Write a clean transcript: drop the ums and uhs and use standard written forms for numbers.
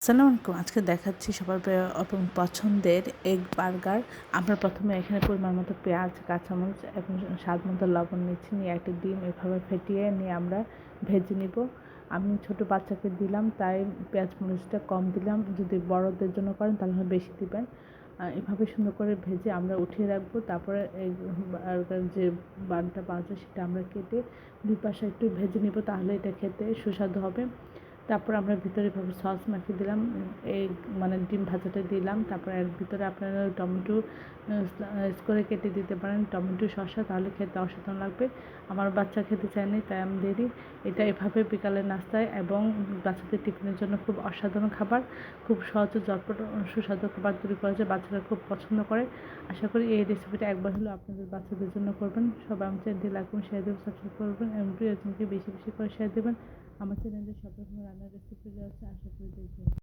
আসসালামু আলাইকুম। আজকে দেখাচ্ছি সবার এবং পছন্দের এগ বার্গার। আমরা প্রথমে এখানে পরিমাণ মতো পেঁয়াজ, কাঁচামরিচ এবং স্বাদ মতো লবণ নিচ্ছি। নিয়ে একটা ডিম এভাবে ফেটিয়ে নিয়ে আমরা ভেজে নিব। আমি ছোটো বাচ্চাকে দিলাম তাই পেঁয়াজ মরিচটা কম দিলাম। যদি বড়দের জন্য করেন তাহলে বেশি দিবেন। এভাবে সুন্দর করে ভেজে আমরা উঠিয়ে রাখবো। তারপরে এই বার্গার যে বানটা পাওয়া যায় সেটা আমরা কেটে দুই পাশে একটু ভেজে নিব, তাহলে এটা খেতে সুস্বাদু হবে। তারপর আমরা ভিতরে এভাবে সস মাখিয়ে দিলাম, এই ডিম ভাজাটা দিলাম। তারপর এর ভিতরে আপনারা টমেটো স্লাইস করে কেটে দিতে পারেন, টমেটো শসা, তাহলে খেতে অসাধারণ লাগবে। আমার বাচ্চা খেতে চায়নি তাই আমি দেরি। এটা এভাবে বিকালের নাস্তায় এবং বাচ্চাদের টিফিনের জন্য খুব অসাধারণ খাবার, খুব সহজে ঝটপট সুস্বাদু খাবার তৈরি করা যায়, বাচ্চারা খুব পছন্দ করে। আশা করি এই রেসিপিটা একবার হলেও আপনাদের বাচ্চাদের জন্য করবেন। সবাই আমার চ্যানেলটি লাইক করুন, শেয়ার দেবেন, সাবস্ক্রাইব করবেন এবং প্রিয়জনকে বেশি বেশি করে শেয়ার দেবেন। আমার চ্যানেলে সব রকমের রান্নার রেসিপি আছে, আশা করি দেখবেন।